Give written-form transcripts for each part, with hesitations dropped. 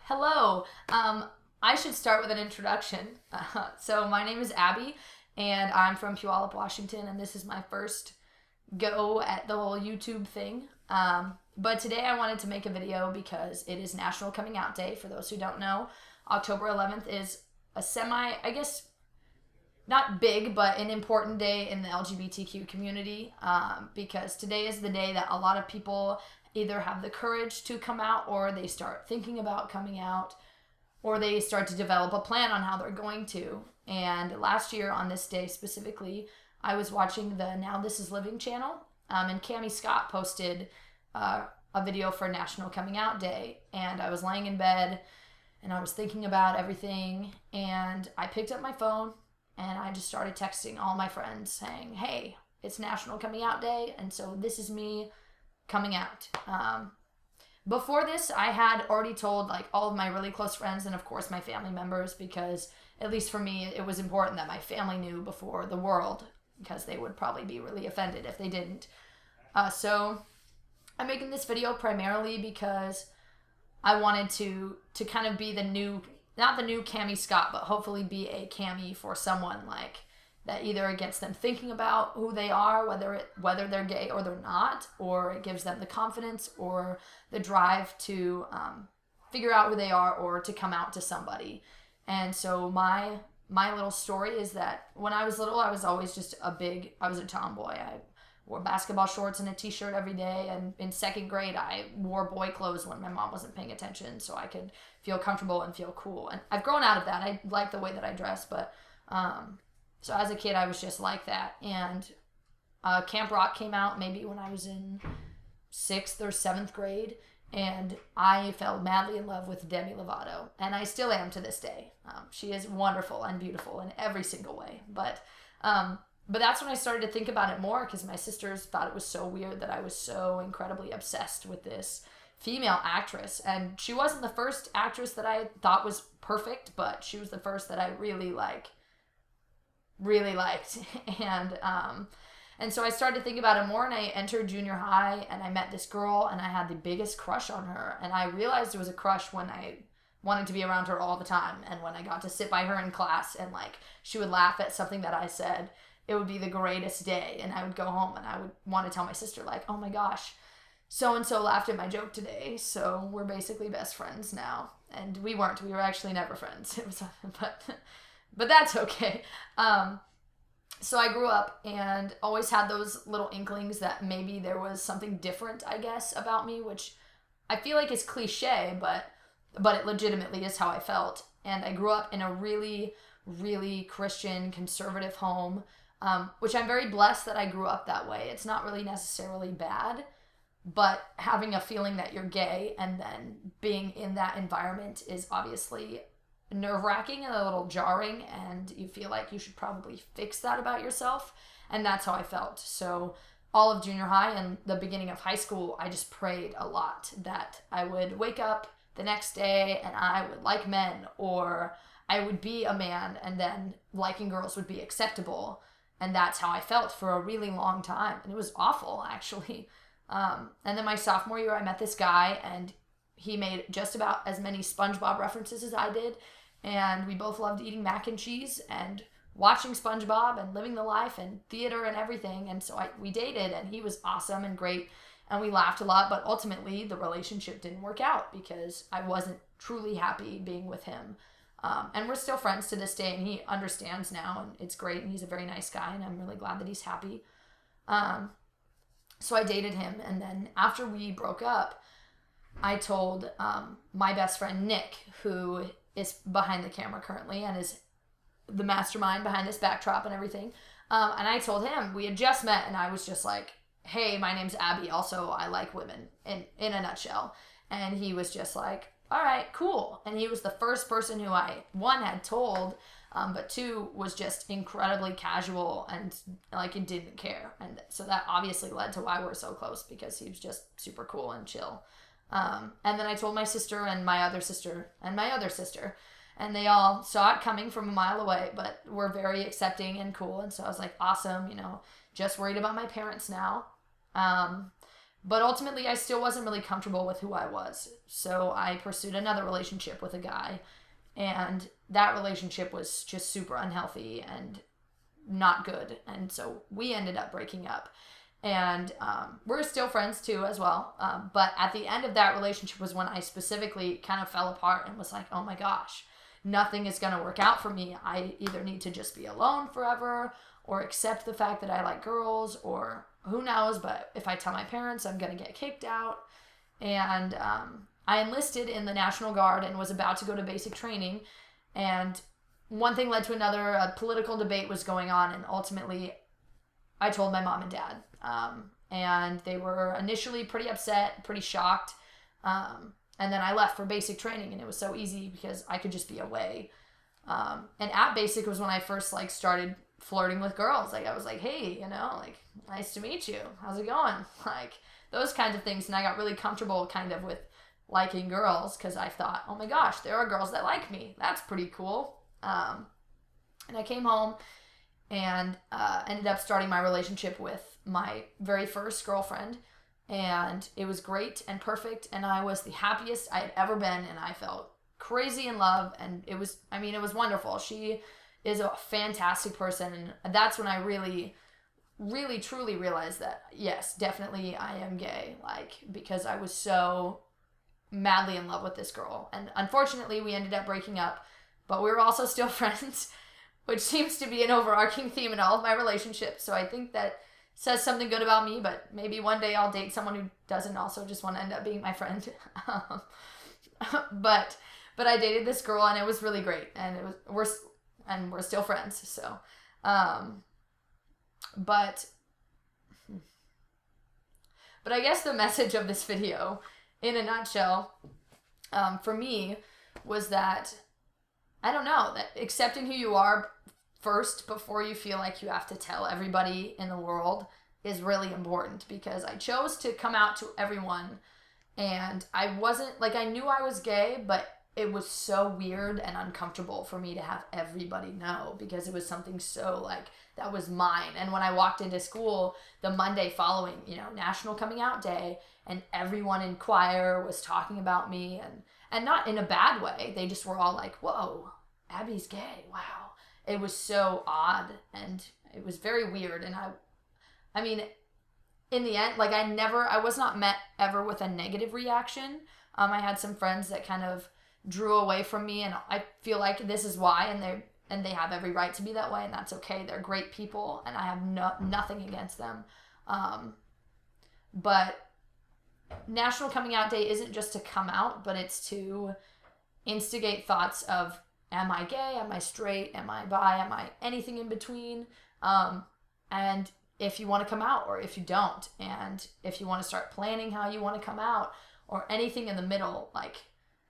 Hello. I should start with an introduction. So my name is Abby, and I'm from Puyallup, Washington, and this is my first go at the whole YouTube thing. But today I wanted to make a video because it is National Coming Out Day. For those who don't know, October 11th is a I guess, not big, but an important day in the LGBTQ community, because today is the day that a lot of people either have the courage to come out, or they start thinking about coming out, or they start to develop a plan on how they're going to. And last year on this day specifically, I was watching the Now This Is Living channel, and Cami Scott posted a video for National Coming Out Day, and I was laying in bed and I was thinking about everything, and I picked up my phone and I just started texting all my friends saying, hey, it's National Coming Out Day, and so this is me coming out. Before this, I had already told all of my really close friends and of course my family members, because at least for me, it was important that my family knew before the world, because they would probably be really offended if they didn't. So I'm making this video primarily because I wanted to kind of be the new, not the new Cami Scott, but hopefully be a Cami for someone that either it gets them thinking about who they are, whether they're gay or they're not, or it gives them the confidence or the drive to figure out who they are or to come out to somebody. And so my little story is that when I was little, I was always just I was a tomboy. I wore basketball shorts and a t-shirt every day, and in second grade, I wore boy clothes when my mom wasn't paying attention so I could feel comfortable and feel cool. And I've grown out of that. I like the way that I dress, but so as a kid, I was just like that. And Camp Rock came out maybe when I was in 6th or 7th grade, and I fell madly in love with Demi Lovato, and I still am to this day. She is wonderful and beautiful in every single way. But that's when I started to think about it more, because my sisters thought it was so weird that I was so incredibly obsessed with this female actress. And she wasn't the first actress that I thought was perfect, but she was the first that I really liked. And so I started to think about it more, and I entered junior high and I met this girl and I had the biggest crush on her. And I realized it was a crush when I wanted to be around her all the time, and when I got to sit by her in class and she would laugh at something that I said. It would be the greatest day, and I would go home and I would want to tell my sister oh my gosh, so-and-so laughed at my joke today, so we're basically best friends now. And we weren't. We were actually never friends. It was, but that's okay. So I grew up and always had those little inklings that maybe there was something different, I guess, about me, which I feel like is cliche, but it legitimately is how I felt. And I grew up in a really, really Christian, conservative home, which I'm very blessed that I grew up that way. It's not really necessarily bad, but having a feeling that you're gay and then being in that environment is obviously nerve-wracking and a little jarring, and you feel like you should probably fix that about yourself. And that's how I felt. So all of junior high and the beginning of high school, I just prayed a lot that I would wake up the next day and I would like men, or I would be a man, and then liking girls would be acceptable. And that's how I felt for a really long time. And it was awful, actually. And then my sophomore year, I met this guy, and he made just about as many SpongeBob references as I did. And we both loved eating mac and cheese and watching SpongeBob and living the life and theater and everything. And so we dated, and he was awesome and great. And we laughed a lot, but ultimately the relationship didn't work out because I wasn't truly happy being with him. And we're still friends to this day, and he understands now, and it's great, and he's a very nice guy, and I'm really glad that he's happy. So I dated him, and then after we broke up, I told my best friend Nick, who is behind the camera currently and is the mastermind behind this backdrop and everything, and I told him, we had just met, and I was just like, hey, my name's Abby, also I like women, in a nutshell. And he was just like, all right, cool. And he was the first person who I, one, had told, but two, was just incredibly casual and it didn't care. And so that obviously led to why we're so close, because he was just super cool and chill. And then I told my sister and my other sister and my other sister, and they all saw it coming from a mile away, but were very accepting and cool. And so I was like, awesome, just worried about my parents now. But ultimately, I still wasn't really comfortable with who I was. So I pursued another relationship with a guy. And that relationship was just super unhealthy and not good. And so we ended up breaking up. And we're still friends too as well. But at the end of that relationship was when I specifically kind of fell apart and was like, oh my gosh, nothing is going to work out for me. I either need to just be alone forever or accept the fact that I like girls, or who knows, but if I tell my parents, I'm going to get kicked out. And I enlisted in the National Guard and was about to go to basic training. And one thing led to another. A political debate was going on, and ultimately I told my mom and dad. And they were initially pretty upset, pretty shocked. And then I left for basic training, and it was so easy because I could just be away. And at basic was when I first like started flirting with girls. Like I was like, hey, like, nice to meet you. How's it going? Like those kinds of things. And I got really comfortable kind of with liking girls because I thought, oh my gosh, there are girls that like me. That's pretty cool. And I came home and ended up starting my relationship with my very first girlfriend. And it was great and perfect. And I was the happiest I had ever been. And I felt crazy in love. And it was wonderful. She is a fantastic person. And that's when I really, really, truly realized that, yes, definitely I am gay. Like, because I was so madly in love with this girl. And unfortunately, we ended up breaking up. But we were also still friends, which seems to be an overarching theme in all of my relationships. So I think that says something good about me, but maybe one day I'll date someone who doesn't also just want to end up being my friend. But I dated this girl, and it was really great, and we're still friends. So, but I guess the message of this video, in a nutshell, for me, was that I don't know, that accepting who you are first before you feel like you have to tell everybody in the world is really important, because I chose to come out to everyone, and I wasn't like, I knew I was gay, but it was so weird and uncomfortable for me to have everybody know, because it was something so like that was mine. And when I walked into school the Monday following, National Coming Out Day, and everyone in choir was talking about me, and not in a bad way. They just were all like, whoa, Abby's gay. Wow. It was so odd, and it was very weird. And I mean, in the end, like I was not met ever with a negative reaction. I had some friends that kind of drew away from me, and I feel like this is why, and they have every right to be that way, and that's okay. They're great people, and I have nothing against them. But National Coming Out Day isn't just to come out, but it's to instigate thoughts of, am I gay? Am I straight? Am I bi? Am I anything in between? And if you want to come out, or if you don't, and if you want to start planning how you want to come out, or anything in the middle, like,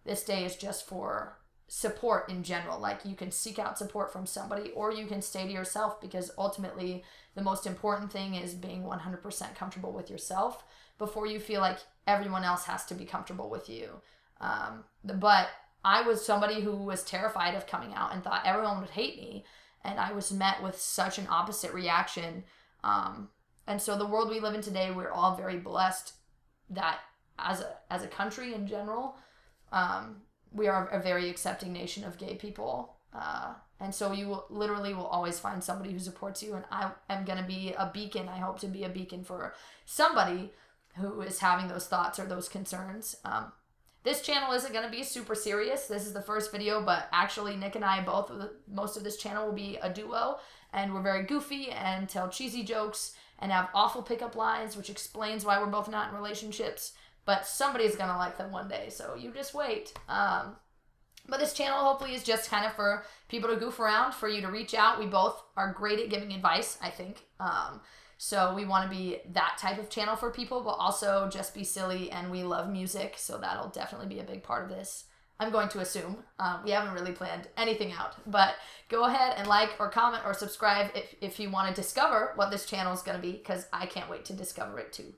this day is just for support in general. Like, you can seek out support from somebody, or you can stay to yourself, because ultimately the most important thing is being 100% comfortable with yourself before you feel like everyone else has to be comfortable with you. But I was somebody who was terrified of coming out and thought everyone would hate me, and I was met with such an opposite reaction. And so the world we live in today, we're all very blessed that as a country in general, we are a very accepting nation of gay people. And so you literally will always find somebody who supports you. And I am going to be a beacon. I hope to be a beacon for somebody who is having those thoughts or those concerns. This channel isn't going to be super serious. This is the first video, but actually Nick and I, most of this channel will be a duo, and we're very goofy and tell cheesy jokes and have awful pickup lines, which explains why we're both not in relationships. But somebody's going to like them one day, so you just wait. But this channel hopefully is just kind of for people to goof around, for you to reach out. We both are great at giving advice, I think. So we want to be that type of channel for people, but also just be silly, and we love music, so that'll definitely be a big part of this. I'm going to assume. We haven't really planned anything out, but go ahead and like or comment or subscribe if you want to discover what this channel is going to be, because I can't wait to discover it too.